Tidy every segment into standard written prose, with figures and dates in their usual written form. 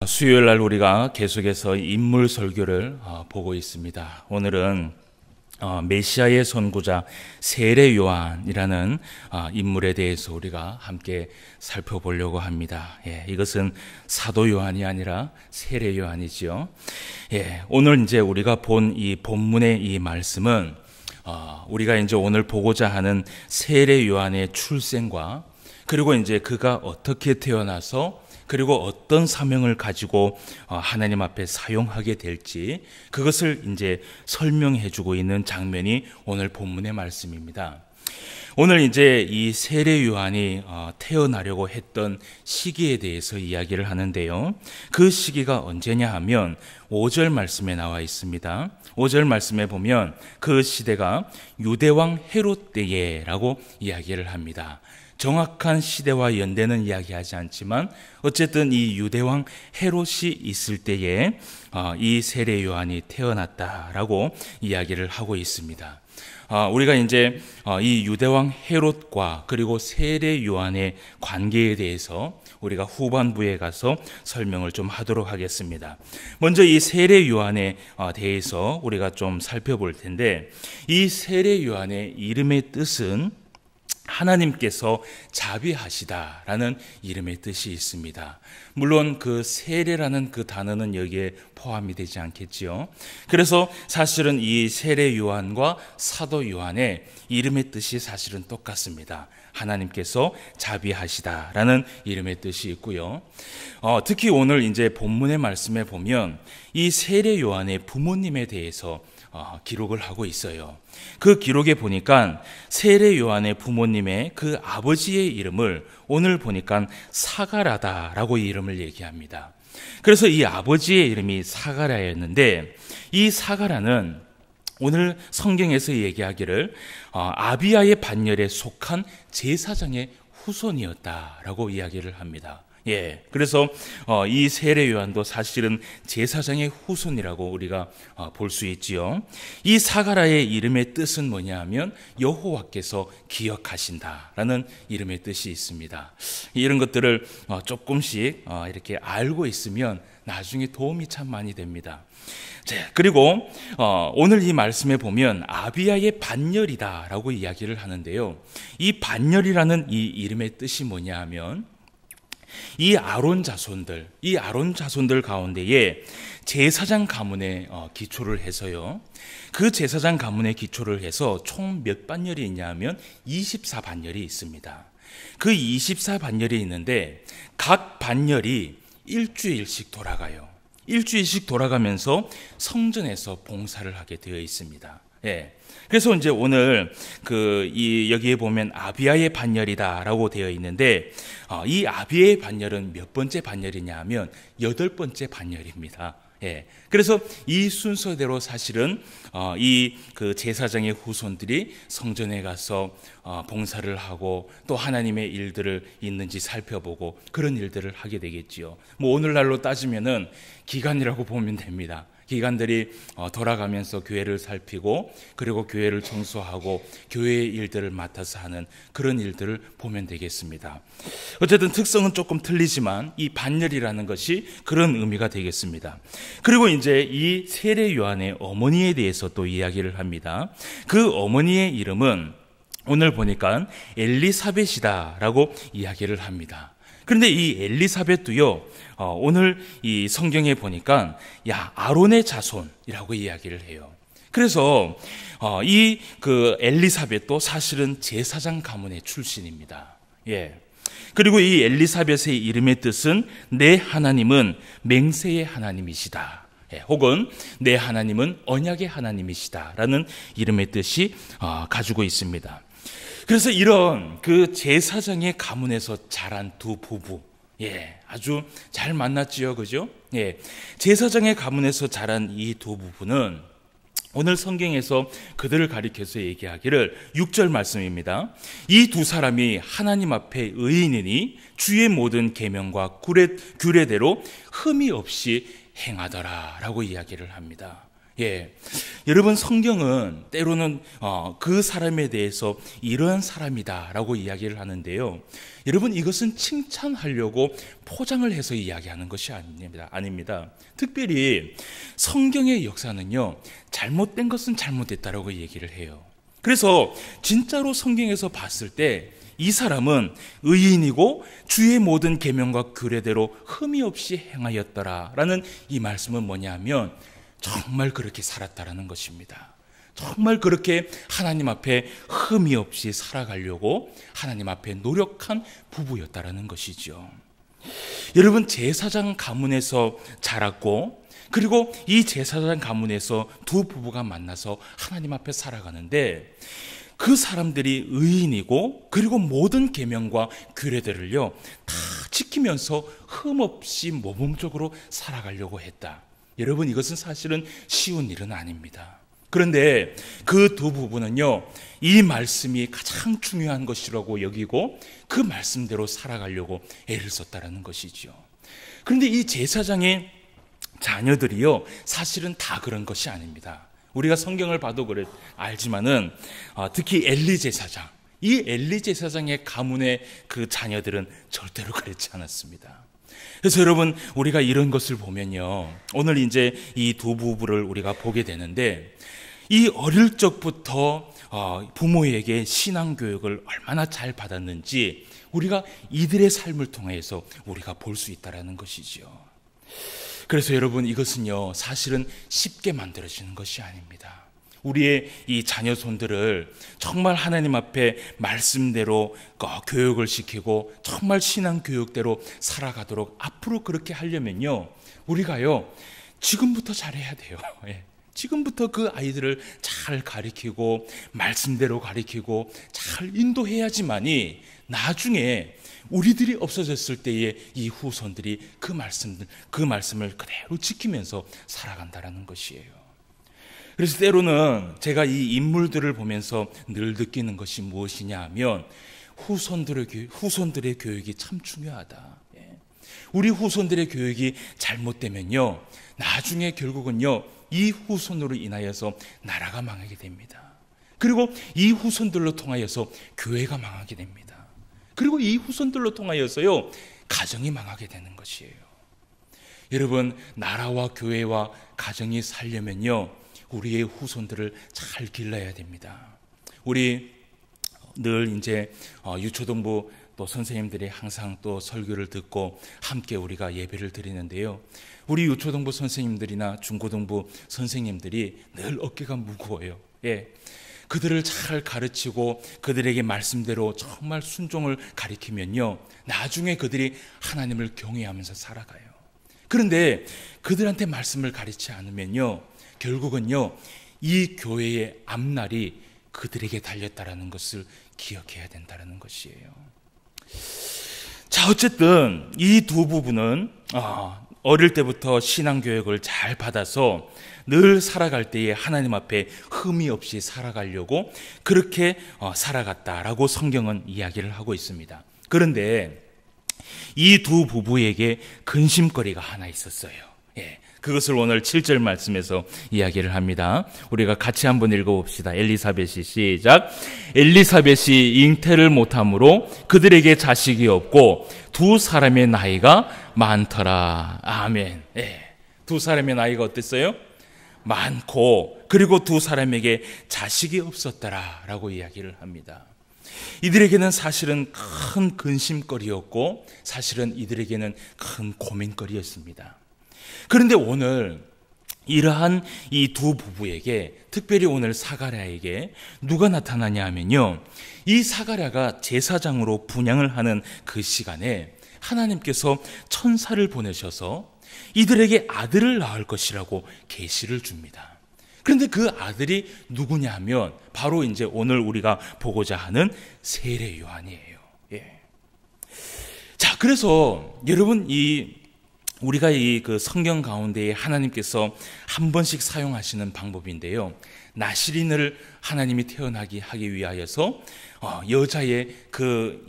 수요일 날 우리가 계속해서 인물 설교를 보고 있습니다. 오늘은 메시아의 선구자 세례 요한이라는 인물에 대해서 우리가 함께 살펴보려고 합니다. 이것은 사도 요한이 아니라 세례 요한이지요. 오늘 이제 우리가 본 이 본문의 이 말씀은 우리가 이제 오늘 보고자 하는 세례 요한의 출생과 그리고 이제 그가 어떻게 태어나서 그리고 어떤 사명을 가지고 하나님 앞에 사용하게 될지 그것을 이제 설명해 주고 있는 장면이 오늘 본문의 말씀입니다. 오늘 이제 이 세례 요한이 태어나려고 했던 시기에 대해서 이야기를 하는데요. 그 시기가 언제냐 하면 5절 말씀에 나와 있습니다. 5절 말씀에 보면 그 시대가 유대왕 헤롯 때에라고 이야기를 합니다. 정확한 시대와 연대는 이야기하지 않지만 어쨌든 이 유대왕 헤롯이 있을 때에 이 세례 요한이 태어났다라고 이야기를 하고 있습니다. 우리가 이제 이 유대왕 헤롯과 그리고 세례 요한의 관계에 대해서 우리가 후반부에 가서 설명을 좀 하도록 하겠습니다. 먼저 이 세례 요한에 대해서 우리가 좀 살펴볼 텐데 이 세례 요한의 이름의 뜻은 하나님께서 자비하시다라는 이름의 뜻이 있습니다. 물론 그 세례라는 그 단어는 여기에 포함이 되지 않겠지요. 그래서 사실은 이 세례 요한과 사도 요한의 이름의 뜻이 사실은 똑같습니다. 하나님께서 자비하시다라는 이름의 뜻이 있고요. 특히 오늘 이제 본문의 말씀에 보면 이 세례 요한의 부모님에 대해서 기록을 하고 있어요. 그 기록에 보니까 세례 요한의 부모님의 그 아버지의 이름을 오늘 보니까 사가라다라고 이름을 얘기합니다. 그래서 이 아버지의 이름이 사가라였는데 이 사가라는 오늘 성경에서 얘기하기를 아비야의 반열에 속한 제사장의 후손이었다라고 이야기를 합니다. 그래서 이 세례 요한도 사실은 제사장의 후손이라고 우리가 볼 수 있지요. 이 사가라의 이름의 뜻은 뭐냐 하면 여호와께서 기억하신다라는 이름의 뜻이 있습니다. 이런 것들을 조금씩 이렇게 알고 있으면 나중에 도움이 참 많이 됩니다. 그리고 오늘 이 말씀에 보면 아비야의 반열이다라고 이야기를 하는데요. 이 반열이라는 이 이름의 뜻이 뭐냐 하면 이 아론 자손들 가운데에 제사장 가문에 기초를 해서요. 그 제사장 가문에 기초를 해서 총 몇 반열이 있냐 하면 24반열이 있습니다. 그 24반열이 있는데 각 반열이 일주일씩 돌아가요. 일주일씩 돌아가면서 성전에서 봉사를 하게 되어 있습니다. 그래서 이제 오늘 여기에 보면 아비야의 반열이다라고 되어 있는데 이 아비야의 반열은 몇 번째 반열이냐 하면 8번째 반열입니다. 그래서 이 순서대로 사실은 그 제사장의 후손들이 성전에 가서 봉사를 하고 또 하나님의 일들을 있는지 살펴보고 그런 일들을 하게 되겠지요. 뭐 오늘날로 따지면은 기간이라고 보면 됩니다. 기관들이 돌아가면서 교회를 살피고 그리고 교회를 청소하고 교회의 일들을 맡아서 하는 그런 일들을 보면 되겠습니다. 어쨌든 특성은 조금 틀리지만 이 반열이라는 것이 그런 의미가 되겠습니다. 그리고 이제 이 세례 요한의 어머니에 대해서 또 이야기를 합니다. 그 어머니의 이름은 오늘 보니까 엘리사벳이다라고 이야기를 합니다. 그런데 이 엘리사벳도요, 오늘 이 성경에 보니까 아론의 자손이라고 이야기를 해요. 그래서 이 엘리사벳도 사실은 제사장 가문의 출신입니다. 그리고 이 엘리사벳의 이름의 뜻은 내 하나님은 맹세의 하나님이시다. 혹은 내 하나님은 언약의 하나님이시다라는 이름의 뜻이 가지고 있습니다. 그래서 이런 그 제사장의 가문에서 자란 두 부부, 아주 잘 만났지요, 그죠? 제사장의 가문에서 자란 이 두 부부는 오늘 성경에서 그들을 가리켜서 얘기하기를 6절 말씀입니다. 이 두 사람이 하나님 앞에 의인이니 주의 모든 계명과 규례대로 흠이 없이 행하더라라고 이야기를 합니다. 예, 여러분 성경은 때로는 그 사람에 대해서 이러한 사람이다라고 이야기를 하는데요. 여러분 이것은 칭찬하려고 포장을 해서 이야기하는 것이 아닙니다. 특별히 성경의 역사는요, 잘못된 것은 잘못됐다라고 얘기를 해요. 그래서 진짜로 성경에서 봤을 때 이 사람은 의인이고 주의 모든 계명과 규례대로 흠이 없이 행하였더라라는 이 말씀은 뭐냐면 정말 그렇게 살았다라는 것입니다. 정말 그렇게 하나님 앞에 흠이 없이 살아가려고 하나님 앞에 노력한 부부였다라는 것이죠. 여러분 제사장 가문에서 자랐고, 그리고 이 제사장 가문에서 두 부부가 만나서 하나님 앞에 살아가는데, 그 사람들이 의인이고 그리고 모든 계명과 규례들을요 다 지키면서 흠없이 모범적으로 살아가려고 했다. 여러분 이것은 사실은 쉬운 일은 아닙니다. 그런데 그 두 부부는요 이 말씀이 가장 중요한 것이라고 여기고 그 말씀대로 살아가려고 애를 썼다라는 것이죠. 그런데 이 제사장의 자녀들이요 사실은 다 그런 것이 아닙니다. 우리가 성경을 봐도 알지만은 특히 엘리 제사장, 이 엘리 제사장의 가문의 그 자녀들은 절대로 그렇지 않았습니다. 그래서 여러분 우리가 이런 것을 보면요, 오늘 이제 이 두 부부를 우리가 보게 되는데, 이 어릴 적부터 부모에게 신앙 교육을 얼마나 잘 받았는지 우리가 이들의 삶을 통해서 우리가 볼 수 있다라는 것이죠. 그래서 여러분 이것은요 사실은 쉽게 만들어지는 것이 아닙니다. 우리의 이 자녀손들을 정말 하나님 앞에 말씀대로 교육을 시키고 정말 신앙 교육대로 살아가도록 앞으로 그렇게 하려면요 우리가요 지금부터 잘해야 돼요. 지금부터 그 아이들을 잘 가르치고 말씀대로 가르치고 잘 인도해야지만이 나중에 우리들이 없어졌을 때에 이 후손들이 그 말씀을 그대로 지키면서 살아간다라는 것이에요. 그래서 때로는 제가 이 인물들을 보면서 늘 느끼는 것이 무엇이냐 하면 후손들의 교육이 참 중요하다. 우리 후손들의 교육이 잘못되면요 나중에 결국은요 이 후손으로 인하여서 나라가 망하게 됩니다. 그리고 이 후손들로 통하여서 교회가 망하게 됩니다. 그리고 이 후손들로 통하여서요 가정이 망하게 되는 것이에요. 여러분 나라와 교회와 가정이 살려면요 우리의 후손들을 잘 길러야 됩니다. 우리 늘 이제 유초동부 또 선생님들이 항상 또 설교를 듣고 함께 우리가 예배를 드리는데요, 우리 유초동부 선생님들이나 중고동부 선생님들이 늘 어깨가 무거워요. 그들을 잘 가르치고 그들에게 말씀대로 정말 순종을 가르치면요 나중에 그들이 하나님을 경외하면서 살아가요. 그런데 그들한테 말씀을 가르치지 않으면요 결국은요 이 교회의 앞날이 그들에게 달렸다라는 것을 기억해야 된다는 것이에요. 자, 어쨌든 이 두 부부는 어릴 때부터 신앙교육을 잘 받아서 늘 살아갈 때에 하나님 앞에 흠이 없이 살아가려고 그렇게 살아갔다라고 성경은 이야기를 하고 있습니다. 그런데 이 두 부부에게 근심거리가 하나 있었어요. 그것을 오늘 7절 말씀에서 이야기를 합니다. 우리가 같이 한번 읽어봅시다. 엘리사벳이 시작. 엘리사벳이 잉태를 못함으로 그들에게 자식이 없고 두 사람의 나이가 많더라. 아멘. 두 사람의 나이가 어땠어요? 많고 그리고 두 사람에게 자식이 없었더라 라고 이야기를 합니다. 이들에게는 사실은 큰 근심거리였고 사실은 이들에게는 큰 고민거리였습니다. 그런데 오늘 이러한 이 두 부부에게, 특별히 오늘 사가랴에게 누가 나타나냐 하면요, 이 사가랴가 제사장으로 분향을 하는 그 시간에 하나님께서 천사를 보내셔서 이들에게 아들을 낳을 것이라고 계시를 줍니다. 그런데 그 아들이 누구냐 하면 바로 이제 오늘 우리가 보고자 하는 세례 요한이에요. 자, 그래서 여러분 우리가 이 그 성경 가운데에 하나님께서 한 번씩 사용하시는 방법인데요, 나시린을 하나님이 태어나게 하기 위하여서 여자의 그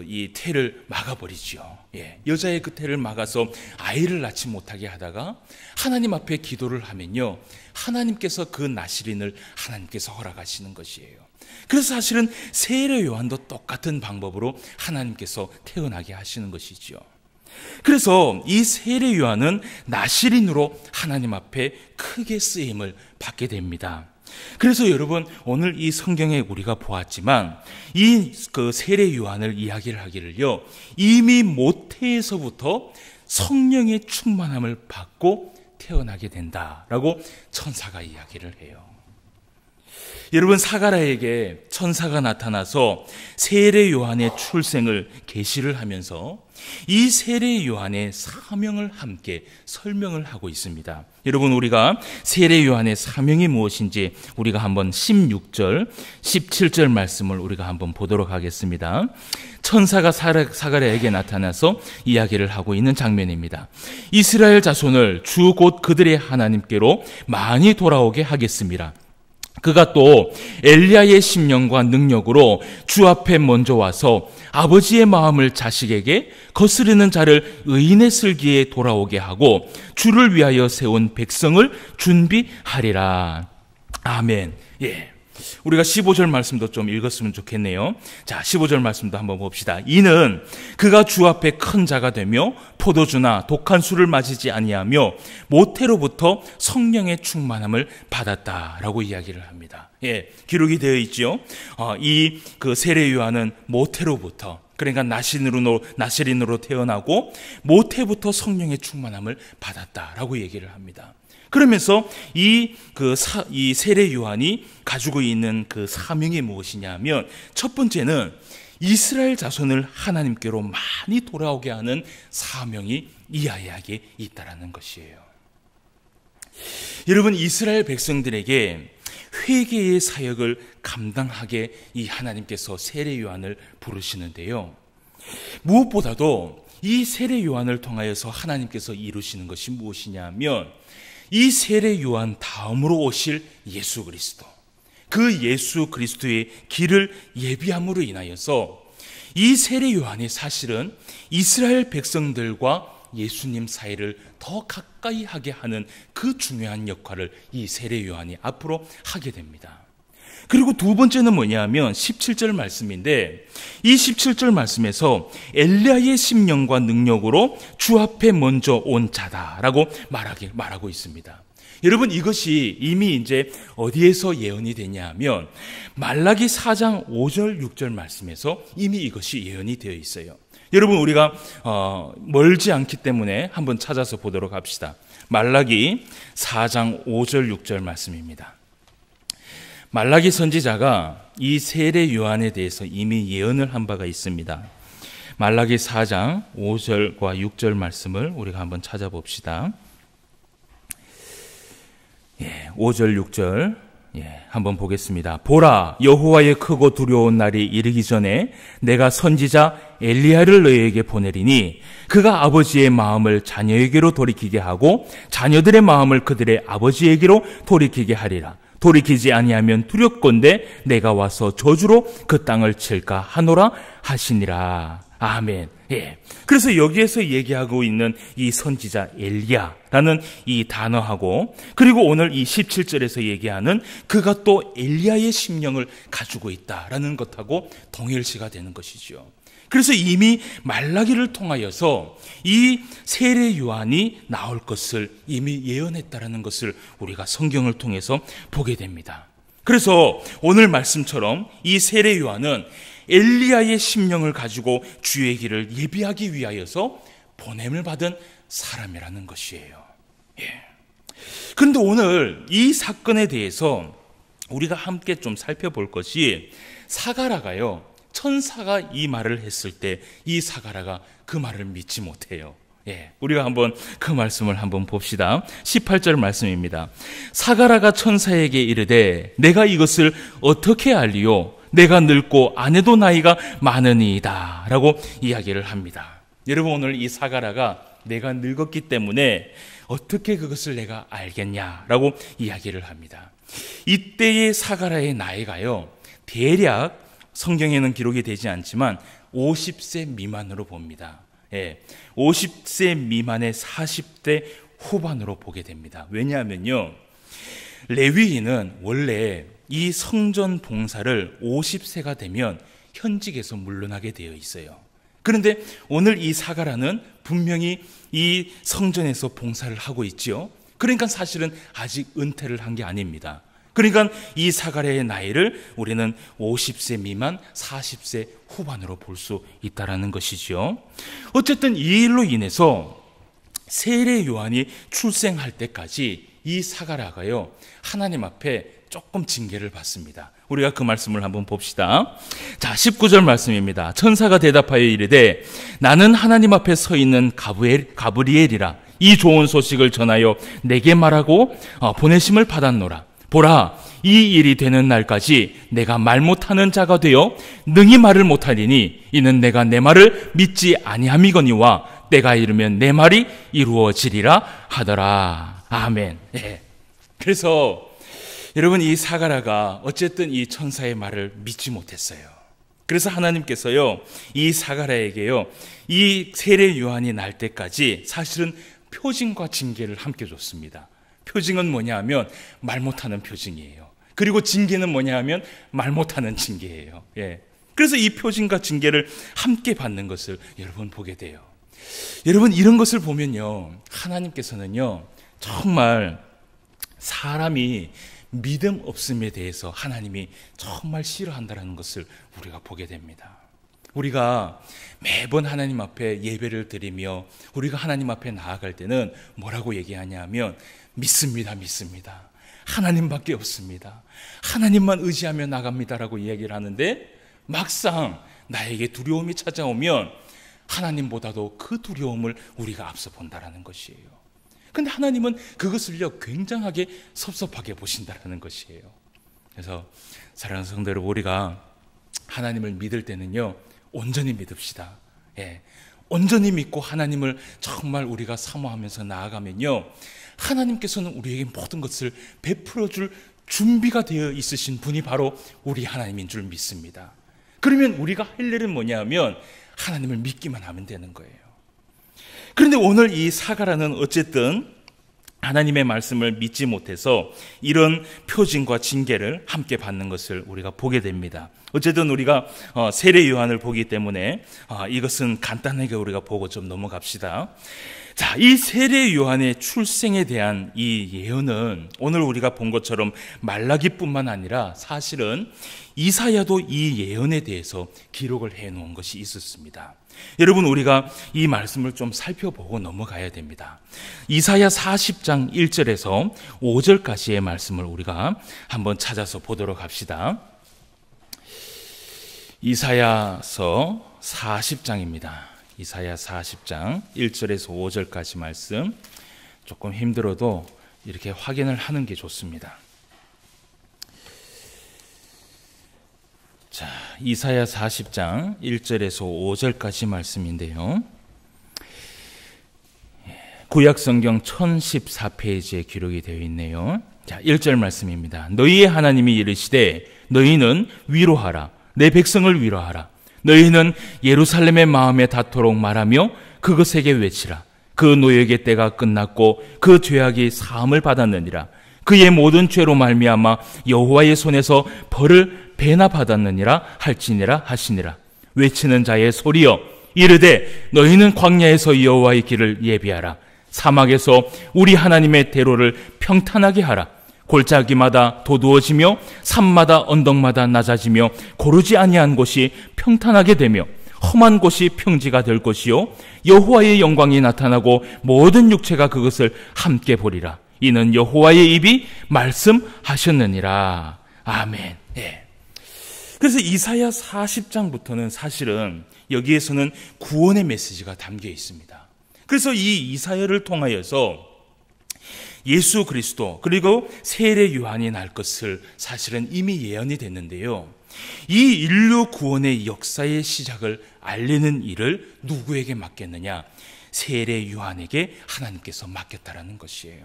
이 태를 막아버리죠. 여자의 그 태를 막아서 아이를 낳지 못하게 하다가 하나님 앞에 기도를 하면요, 하나님께서 그 나실인을 하나님께서 허락하시는 것이에요. 그래서 사실은 세례 요한도 똑같은 방법으로 하나님께서 태어나게 하시는 것이죠. 그래서 이 세례 요한은 나실인으로 하나님 앞에 크게 쓰임을 받게 됩니다. 그래서 여러분, 오늘 이 성경에 우리가 보았지만 이 그 세례 요한을 이야기를 하기를요, 이미 모태에서부터 성령의 충만함을 받고 태어나게 된다라고 천사가 이야기를 해요. 여러분, 사가랴에게 천사가 나타나서 세례 요한의 출생을 계시를 하면서 이 세례 요한의 사명을 함께 설명을 하고 있습니다. 여러분, 우리가 세례 요한의 사명이 무엇인지 우리가 한번 16절, 17절 말씀을 우리가 한번 보도록 하겠습니다. 천사가 사가랴에게 나타나서 이야기를 하고 있는 장면입니다. 이스라엘 자손을 주 곧 그들의 하나님께로 많이 돌아오게 하겠습니다. 그가 또 엘리야의 심령과 능력으로 주 앞에 먼저 와서 아버지의 마음을 자식에게, 거스르는 자를 의인의 슬기에 돌아오게 하고 주를 위하여 세운 백성을 준비하리라. 아멘. 우리가 15절 말씀도 좀 읽었으면 좋겠네요. 자, 15절 말씀도 한번 봅시다. 이는 그가 주 앞에 큰 자가 되며 포도주나 독한 술을 마시지 아니하며 모태로부터 성령의 충만함을 받았다라고 이야기를 합니다. 기록이 되어 있죠. 이 그 세례 요한은 모태로부터, 그러니까 나실인으로 태어나고 모태부터 성령의 충만함을 받았다라고 얘기를 합니다. 그러면서 이 세례 요한이 가지고 있는 그 사명이 무엇이냐면, 첫 번째는 이스라엘 자손을 하나님께로 많이 돌아오게 하는 사명이 이 아이에게 있다라는 것이에요. 여러분, 이스라엘 백성들에게 회개의 사역을 감당하게 이 하나님께서 세례 요한을 부르시는데요, 무엇보다도 이 세례 요한을 통하여서 하나님께서 이루시는 것이 무엇이냐면, 이 세례 요한 다음으로 오실 예수 그리스도, 그 예수 그리스도의 길을 예비함으로 인하여서 이 세례 요한이 사실은 이스라엘 백성들과 예수님 사이를 더 가까이 하게 하는 그 중요한 역할을 이 세례 요한이 앞으로 하게 됩니다. 그리고 두 번째는 뭐냐면 17절 말씀인데, 이 17절 말씀에서 엘리야의 심령과 능력으로 주 앞에 먼저 온 자다라고 말하고 있습니다. 여러분, 이것이 이미 이제 어디에서 예언이 되냐면 말라기 4장 5절 6절 말씀에서 이미 이것이 예언이 되어 있어요. 여러분, 우리가 멀지 않기 때문에 한번 찾아서 보도록 합시다. 말라기 4장 5절 6절 말씀입니다. 말라기 선지자가 이 세례 요한에 대해서 이미 예언을 한 바가 있습니다. 말라기 4장 5절과 6절 말씀을 우리가 한번 찾아봅시다. 5절 6절 한번 보겠습니다. 보라, 여호와의 크고 두려운 날이 이르기 전에 내가 선지자 엘리야를 너희에게 보내리니 그가 아버지의 마음을 자녀에게로 돌이키게 하고 자녀들의 마음을 그들의 아버지에게로 돌이키게 하리라. 돌이키지 아니하면 두렵건대 내가 와서 저주로 그 땅을 칠까 하노라 하시니라. 아멘. 그래서 여기에서 얘기하고 있는 이 선지자 엘리야라는 이 단어하고, 그리고 오늘 이 17절에서 얘기하는 그가 또 엘리야의 심령을 가지고 있다라는 것하고 동일시가 되는 것이죠. 그래서 이미 말라기를 통하여서 이 세례 요한이 나올 것을 이미 예언했다라는 것을 우리가 성경을 통해서 보게 됩니다. 그래서 오늘 말씀처럼 이 세례 요한은 엘리야의 심령을 가지고 주의 길을 예비하기 위하여서 보냄을 받은 사람이라는 것이에요. 그런데 오늘 이 사건에 대해서 우리가 함께 좀 살펴볼 것이, 사가랴가요, 천사가 이 말을 했을 때 이 사가랴가 그 말을 믿지 못해요. 우리가 한번 그 말씀을 한번 봅시다. 18절 말씀입니다. 사가랴가 천사에게 이르되 내가 이것을 어떻게 알리요? 내가 늙고 아내도 나이가 많으니이다 라고 이야기를 합니다. 여러분, 오늘 이 사가랴가 내가 늙었기 때문에 어떻게 그것을 내가 알겠냐라고 이야기를 합니다. 이때의 사가랴의 나이가요, 대략 성경에는 기록이 되지 않지만 50세 미만으로 봅니다. 50세 미만의 40대 후반으로 보게 됩니다. 왜냐하면요, 레위인은 원래 이 성전 봉사를 50세가 되면 현직에서 물러나게 되어 있어요. 그런데 오늘 이 사가라는 분명히 이 성전에서 봉사를 하고 있지요. 그러니까 사실은 아직 은퇴를 한 게 아닙니다. 그러니까 이 사가랴의 나이를 우리는 50세 미만 40세 후반으로 볼 수 있다는 것이죠. 어쨌든 이 일로 인해서 세례 요한이 출생할 때까지 이 사가랴가요, 하나님 앞에 조금 징계를 받습니다. 우리가 그 말씀을 한번 봅시다. 자, 19절 말씀입니다. 천사가 대답하여 이르되 나는 하나님 앞에 서 있는 가브리엘이라. 이 좋은 소식을 전하여 내게 말하고 보내심을 받았노라. 보라, 이 일이 되는 날까지 내가 말 못하는 자가 되어 능히 말을 못하리니 이는 내가 내 말을 믿지 아니함이거니와 때가 이르면 내 말이 이루어지리라 하더라. 아멘. 그래서 여러분, 이 사가랴가 어쨌든 이 천사의 말을 믿지 못했어요. 그래서 하나님께서요, 이 사가랴에게요, 이 세례 요한이 날 때까지 사실은 표징과 징계를 함께 줬습니다. 표징은 뭐냐 하면 말 못하는 표징이에요. 그리고 징계는 뭐냐 하면 말 못하는 징계예요. 그래서 이 표징과 징계를 함께 받는 것을 여러분 보게 돼요. 여러분, 이런 것을 보면요, 하나님께서는요, 정말 사람이 믿음 없음에 대해서 하나님이 정말 싫어한다는 것을 우리가 보게 됩니다. 우리가 매번 하나님 앞에 예배를 드리며 우리가 하나님 앞에 나아갈 때는 뭐라고 얘기하냐 하면 믿습니다. 하나님밖에 없습니다. 하나님만 의지하며 나갑니다라고 이야기를 하는데, 막상 나에게 두려움이 찾아오면 하나님보다도 그 두려움을 우리가 앞서 본다라는 것이에요. 근데 하나님은 그것을요, 굉장하게 섭섭하게 보신다라는 것이에요. 그래서 사랑하는 성도 여러분, 우리가 하나님을 믿을 때는요, 온전히 믿읍시다. 온전히 믿고 하나님을 정말 우리가 사모하면서 나아가면요, 하나님께서는 우리에게 모든 것을 베풀어 줄 준비가 되어 있으신 분이 바로 우리 하나님인 줄 믿습니다. 그러면 우리가 할 일은 뭐냐 하면 하나님을 믿기만 하면 되는 거예요. 그런데 오늘 이 사가랴는 어쨌든 하나님의 말씀을 믿지 못해서 이런 표징과 징계를 함께 받는 것을 우리가 보게 됩니다. 어쨌든 우리가 세례 요한을 보기 때문에 이것은 간단하게 우리가 보고 좀 넘어갑시다. 자, 이 세례 요한의 출생에 대한 이 예언은 오늘 우리가 본 것처럼 말라기뿐만 아니라 사실은 이사야도 이 예언에 대해서 기록을 해놓은 것이 있었습니다. 여러분, 우리가 이 말씀을 좀 살펴보고 넘어가야 됩니다. 이사야 40장 1절에서 5절까지의 말씀을 우리가 한번 찾아서 보도록 합시다. 이사야서 40장입니다. 이사야 40장 1절에서 5절까지 말씀, 조금 힘들어도 이렇게 확인을 하는 게 좋습니다. 자, 이사야 40장 1절에서 5절까지 말씀인데요. 구약성경 1014페이지에 기록이 되어 있네요. 자, 1절 말씀입니다. 너희의 하나님이 이르시되 너희는 위로하라. 내 백성을 위로하라. 너희는 예루살렘의 마음에 닿도록 말하며 그것에게 외치라. 그 노역의 때가 끝났고 그 죄악이 사함을 받았느니라. 그의 모든 죄로 말미암아 여호와의 손에서 벌을 배나 받았느니라 할지니라 하시니라. 외치는 자의 소리여, 이르되 너희는 광야에서 여호와의 길을 예비하라. 사막에서 우리 하나님의 대로를 평탄하게 하라. 골짜기마다 도두어지며 산마다 언덕마다 낮아지며 고르지 아니한 곳이 평탄하게 되며 험한 곳이 평지가 될 것이요 여호와의 영광이 나타나고 모든 육체가 그것을 함께 보리라. 이는 여호와의 입이 말씀하셨느니라. 아멘. 그래서 이사야 40장부터는 사실은 여기에서는 구원의 메시지가 담겨 있습니다. 그래서 이 이사야를 통하여서 예수 그리스도 그리고 세례 요한이 날 것을 사실은 이미 예언이 됐는데요. 이 인류 구원의 역사의 시작을 알리는 일을 누구에게 맡겼느냐? 세례 요한에게 하나님께서 맡겼다라는 것이에요.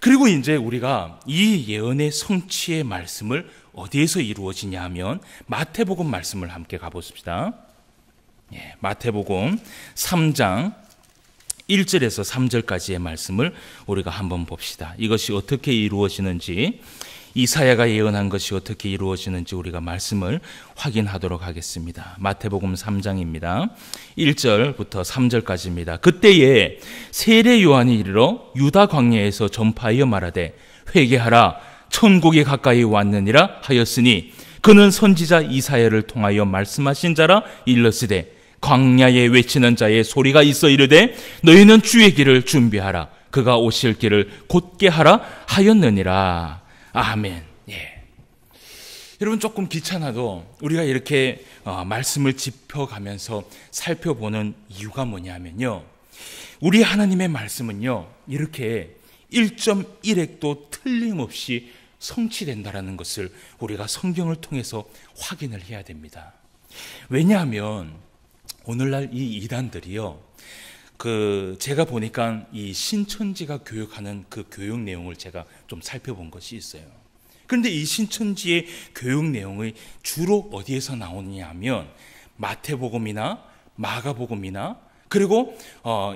그리고 이제 우리가 이 예언의 성취의 말씀을 어디에서 이루어지냐 하면 마태복음 말씀을 함께 가보십시다. 마태복음 3장 1절에서 3절까지의 말씀을 우리가 한번 봅시다. 이것이 어떻게 이루어지는지, 이사야가 예언한 것이 어떻게 이루어지는지 우리가 말씀을 확인하도록 하겠습니다. 마태복음 3장입니다. 1절부터 3절까지입니다. 그때에 세례 요한이 이르러 유다 광야에서 전파하여 말하되 회개하라, 천국이 가까이 왔느니라 하였으니 그는 선지자 이사야를 통하여 말씀하신 자라 일렀으되 광야에 외치는 자의 소리가 있어 이르되 너희는 주의 길을 준비하라, 그가 오실 길을 곧게 하라 하였느니라. 아멘. 여러분, 조금 귀찮아도 우리가 이렇게 말씀을 짚어가면서 살펴보는 이유가 뭐냐면요, 우리 하나님의 말씀은요 이렇게 1.1획도 틀림없이 성취된다라는 것을 우리가 성경을 통해서 확인을 해야 됩니다. 왜냐하면 오늘날 이 이단들이요, 제가 보니까 이 신천지가 교육하는 그 교육 내용을 제가 좀 살펴본 것이 있어요. 그런데 이 신천지의 교육 내용이 주로 어디에서 나오느냐 하면 마태복음이나 마가복음이나 그리고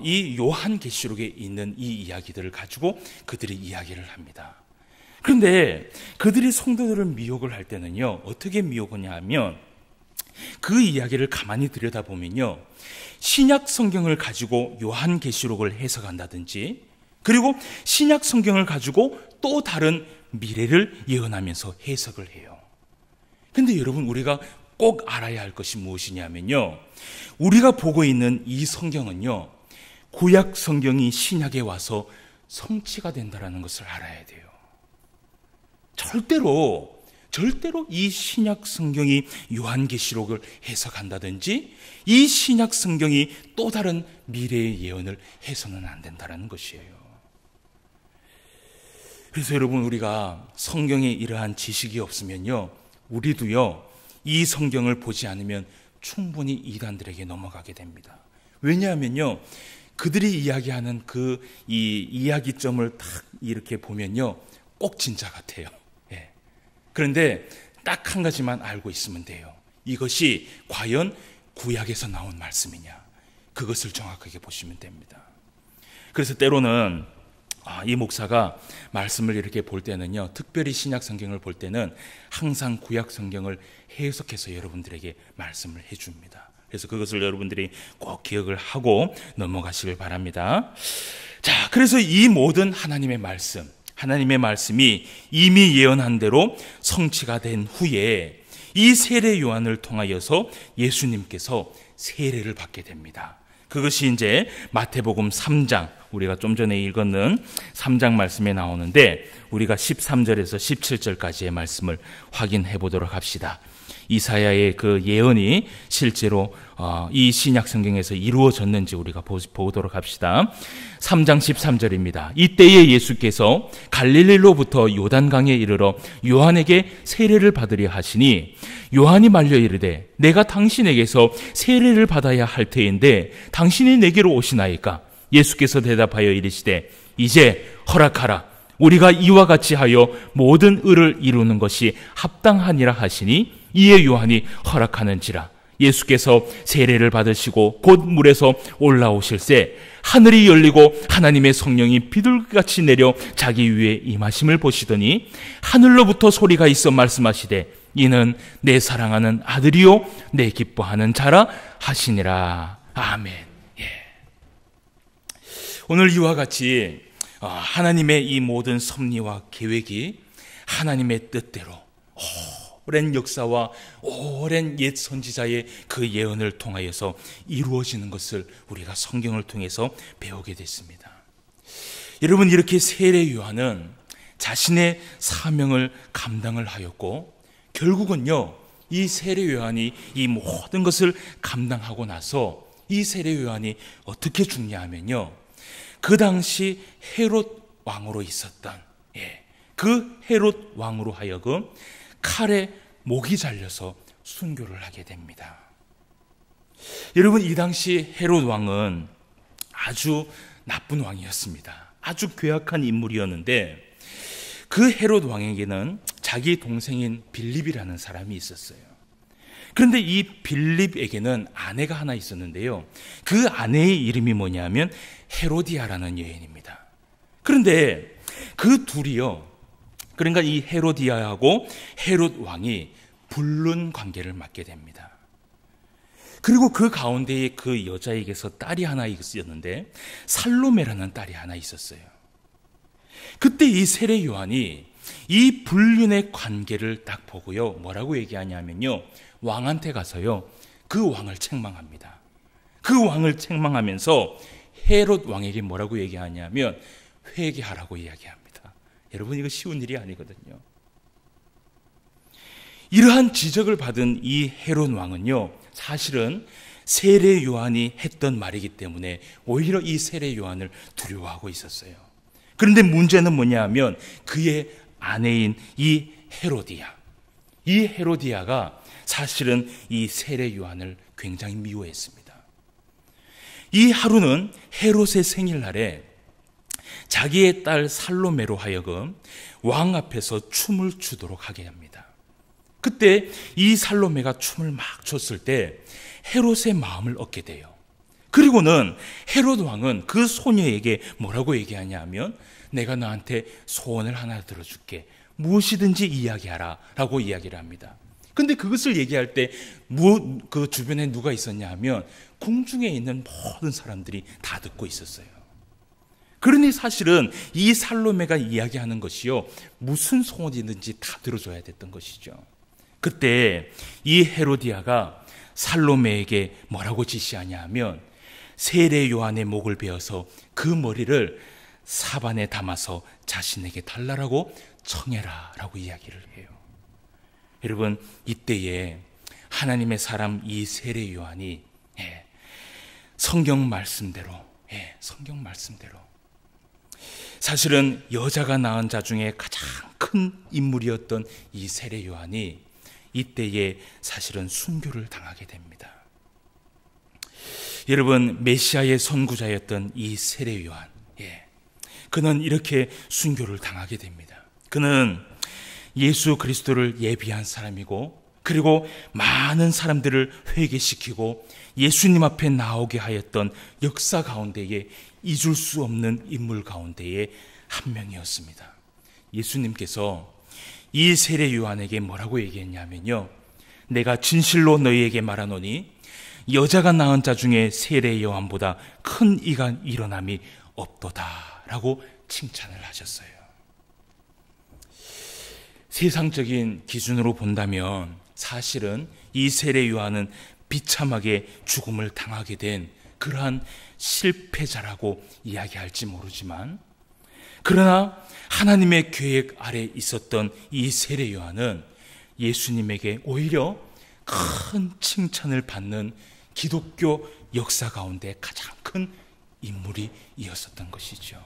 이 요한계시록에 있는 이 이야기들을 가지고 그들이 이야기를 합니다. 그런데 그들이 성도들을 미혹을 할 때는요, 어떻게 미혹하냐 하면 그 이야기를 가만히 들여다보면요, 신약 성경을 가지고 요한계시록을 해석한다든지, 그리고 신약 성경을 가지고 또 다른 미래를 예언하면서 해석을 해요. 그런데 여러분, 우리가 꼭 알아야 할 것이 무엇이냐면요, 우리가 보고 있는 이 성경은요, 구약 성경이 신약에 와서 성취가 된다는 것을 알아야 돼요. 절대로 이 신약 성경이 요한계시록을 해석한다든지 이 신약 성경이 또 다른 미래의 예언을 해서는 안 된다는 것이에요. 그래서 여러분, 우리가 성경에 이러한 지식이 없으면요, 우리도요 이 성경을 보지 않으면 충분히 이단들에게 넘어가게 됩니다. 왜냐하면요, 그들이 이야기하는 이 이야기점을 딱 이렇게 보면요, 꼭 진짜 같아요. 그런데 딱 한 가지만 알고 있으면 돼요. 이것이 과연 구약에서 나온 말씀이냐, 그것을 정확하게 보시면 됩니다. 그래서 때로는 이 목사가 말씀을 이렇게 볼 때는요, 특별히 신약 성경을 볼 때는 항상 구약 성경을 해석해서 여러분들에게 말씀을 해줍니다. 그래서 그것을 여러분들이 꼭 기억을 하고 넘어가시길 바랍니다. 자, 그래서 이 모든 하나님의 말씀이 이미 예언한 대로 성취가 된 후에 이 세례 요한을 통하여서 예수님께서 세례를 받게 됩니다. 그것이 이제 마태복음 3장, 우리가 좀 전에 읽었는 3장 말씀에 나오는데 우리가 13절에서 17절까지의 말씀을 확인해 보도록 합시다. 이사야의 그 예언이 실제로 이 신약 성경에서 이루어졌는지 우리가 보도록 합시다. 3장 13절입니다. 이때에 예수께서 갈릴리로부터 요단강에 이르러 요한에게 세례를 받으려 하시니 요한이 말려 이르되 내가 당신에게서 세례를 받아야 할 터인데 당신이 내게로 오시나이까? 예수께서 대답하여 이르시되 이제 허락하라. 우리가 이와 같이 하여 모든 의를 이루는 것이 합당하니라 하시니 이에 요한이 허락하는지라. 예수께서 세례를 받으시고 곧 물에서 올라오실새 하늘이 열리고 하나님의 성령이 비둘기같이 내려 자기 위에 임하심을 보시더니 하늘로부터 소리가 있어 말씀하시되 이는 내 사랑하는 아들이요 내 기뻐하는 자라 하시니라. 아멘. 오늘 이와 같이 하나님의 이 모든 섭리와 계획이 하나님의 뜻대로 오랜 역사와 오랜 옛 선지자의 그 예언을 통하여서 이루어지는 것을 우리가 성경을 통해서 배우게 됐습니다. 여러분, 이렇게 세례 요한은 자신의 사명을 감당을 하였고 결국은요, 이 세례 요한이 이 모든 것을 감당하고 나서 이 세례 요한이 어떻게 죽냐 하면요, 그 당시 헤롯 왕으로 있었던 그 헤롯 왕으로 하여금 칼에 목이 잘려서 순교를 하게 됩니다. 여러분, 이 당시 헤롯 왕은 아주 나쁜 왕이었습니다. 아주 괴악한 인물이었는데 그 헤롯 왕에게는 자기 동생인 빌립이라는 사람이 있었어요. 그런데 이 빌립에게는 아내가 하나 있었는데요. 그 아내의 이름이 뭐냐면 헤로디아라는 여인입니다. 그런데 그 둘이요, 그러니까 이 헤로디아하고 헤롯 왕이 불륜 관계를 맺게 됩니다. 그리고 그 가운데에 그 여자에게서 딸이 하나 있었는데 살로메라는 딸이 하나 있었어요. 그때 이 세례 요한이 이 불륜의 관계를 딱 보고요, 뭐라고 얘기하냐면요, 왕한테 가서요 그 왕을 책망합니다. 그 왕을 책망하면서 헤롯 왕에게 뭐라고 얘기하냐면 회개하라고 이야기합니다. 여러분, 이거 쉬운 일이 아니거든요. 이러한 지적을 받은 이 헤롯 왕은요, 사실은 세례 요한이 했던 말이기 때문에 오히려 이 세례 요한을 두려워하고 있었어요. 그런데 문제는 뭐냐 하면 그의 아내인 이 헤로디아, 이 헤로디아가 사실은 이 세례 요한을 굉장히 미워했습니다. 이 하루는 헤롯의 생일날에 자기의 딸 살로메로 하여금 왕 앞에서 춤을 추도록 하게 합니다. 그때 이 살로메가 춤을 막 췄을 때 헤롯의 마음을 얻게 돼요. 그리고는 헤롯 왕은 그 소녀에게 뭐라고 얘기하냐 하면 내가 너한테 소원을 하나 들어줄게. 무엇이든지 이야기하라 라고 이야기를 합니다. 근데 그것을 얘기할 때 그 주변에 누가 있었냐 하면 궁중에 있는 모든 사람들이 다 듣고 있었어요. 그러니 사실은 이 살로메가 이야기하는 것이요, 무슨 소원이든지 다 들어줘야 됐던 것이죠. 그때 이 헤로디아가 살로메에게 뭐라고 지시하냐 하면 세례 요한의 목을 베어서 그 머리를 사반에 담아서 자신에게 달라라고 청해라 라고 이야기를 해요. 여러분, 이때에 하나님의 사람 이 세례 요한이 성경 말씀대로 사실은 여자가 낳은 자 중에 가장 큰 인물이었던 이 세례 요한이 이때에 사실은 순교를 당하게 됩니다. 여러분, 메시아의 선구자였던 이 세례 요한, 그는 이렇게 순교를 당하게 됩니다. 그는 예수 그리스도를 예비한 사람이고, 그리고 많은 사람들을 회개시키고 예수님 앞에 나오게 하였던 역사 가운데에 잊을 수 없는 인물 가운데에 한 명이었습니다. 예수님께서 이 세례 요한에게 뭐라고 얘기했냐면요, 내가 진실로 너희에게 말하노니 여자가 낳은 자 중에 세례 요한보다 큰 이가 일어남이 없도다 라고 칭찬을 하셨어요. 세상적인 기준으로 본다면 사실은 이 세례 요한은 비참하게 죽음을 당하게 된 그러한 실패자라고 이야기할지 모르지만, 그러나 하나님의 계획 아래 있었던 이 세례 요한은 예수님에게 오히려 큰 칭찬을 받는 기독교 역사 가운데 가장 큰 인물이 이었었던 것이죠.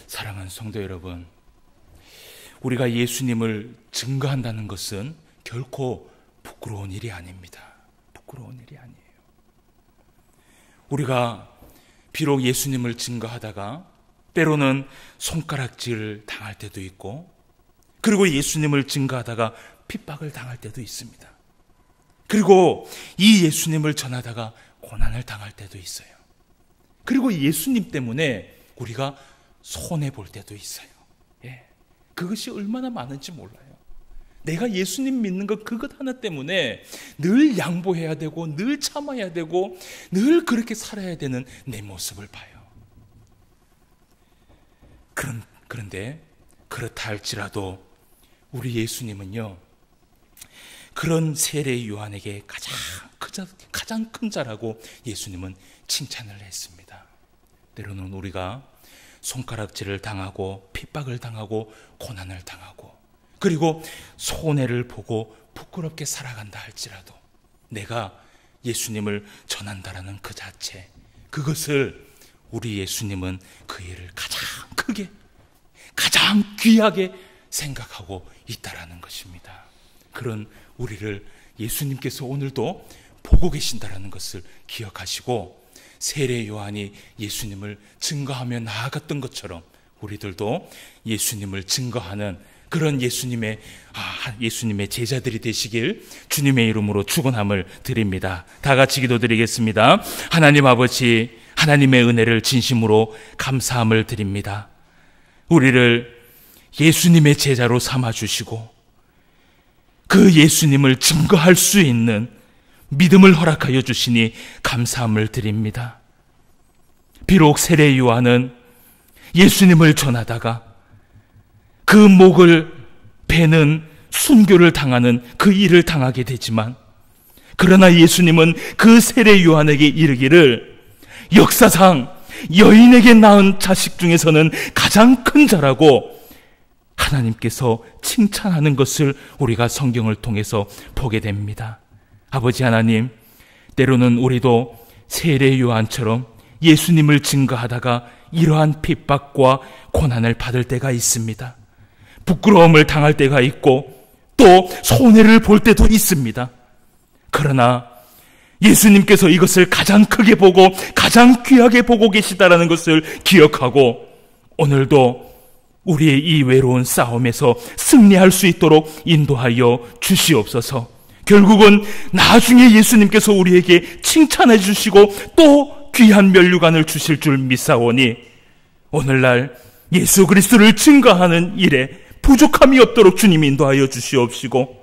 사랑하는 성도 여러분, 우리가 예수님을 증거한다는 것은 결코 부끄러운 일이 아닙니다. 부끄러운 일이 아니에요. 우리가 비록 예수님을 증거하다가 때로는 손가락질을 당할 때도 있고, 그리고 예수님을 증거하다가 핍박을 당할 때도 있습니다. 그리고 이 예수님을 전하다가 고난을 당할 때도 있어요. 그리고 예수님 때문에 우리가 손해볼 때도 있어요. 그것이 얼마나 많은지 몰라요. 내가 예수님 믿는 것 그것 하나 때문에 늘 양보해야 되고 늘 참아야 되고 늘 그렇게 살아야 되는 내 모습을 봐요. 그런데 그렇다 할지라도 우리 예수님은요, 그런 세례 요한에게 가장 큰 자라고 예수님은 칭찬을 했습니다. 때로는 우리가 손가락질을 당하고 핍박을 당하고 고난을 당하고 그리고 손해를 보고 부끄럽게 살아간다 할지라도 내가 예수님을 전한다라는 그 자체, 그것을 우리 예수님은 그 일을 가장 크게 가장 귀하게 생각하고 있다라는 것입니다. 그런 우리를 예수님께서 오늘도 보고 계신다라는 것을 기억하시고 세례 요한이 예수님을 증거하며 나아갔던 것처럼 우리들도 예수님을 증거하는 그런 예수님의 제자들이 되시길 주님의 이름으로 축원함을 드립니다. 다 같이 기도드리겠습니다. 하나님 아버지, 하나님의 은혜를 진심으로 감사함을 드립니다. 우리를 예수님의 제자로 삼아주시고 그 예수님을 증거할 수 있는 믿음을 허락하여 주시니 감사함을 드립니다. 비록 세례 요한은 예수님을 전하다가 그 목을 베는 순교를 당하는 그 일을 당하게 되지만, 그러나 예수님은 그 세례 요한에게 이르기를 역사상 여인에게 낳은 자식 중에서는 가장 큰 자라고 하나님께서 칭찬하는 것을 우리가 성경을 통해서 보게 됩니다. 아버지 하나님, 때로는 우리도 세례 요한처럼 예수님을 증거하다가 이러한 핍박과 고난을 받을 때가 있습니다. 부끄러움을 당할 때가 있고 또 손해를 볼 때도 있습니다. 그러나 예수님께서 이것을 가장 크게 보고 가장 귀하게 보고 계시다라는 것을 기억하고 오늘도 우리의 이 외로운 싸움에서 승리할 수 있도록 인도하여 주시옵소서. 결국은 나중에 예수님께서 우리에게 칭찬해 주시고 또 귀한 면류관을 주실 줄 믿사오니 오늘날 예수 그리스도를 증거하는 일에 부족함이 없도록 주님 인도하여 주시옵시고,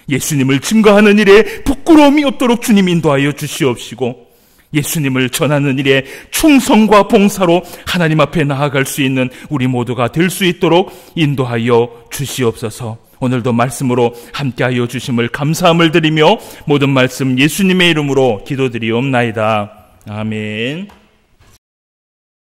예수님을 증거하는 일에 부끄러움이 없도록 주님 인도하여 주시옵시고, 예수님을 전하는 일에 충성과 봉사로 하나님 앞에 나아갈 수 있는 우리 모두가 될 수 있도록 인도하여 주시옵소서. 오늘도 말씀으로 함께하여 주심을 감사함을 드리며 모든 말씀 예수님의 이름으로 기도드리옵나이다. 아멘.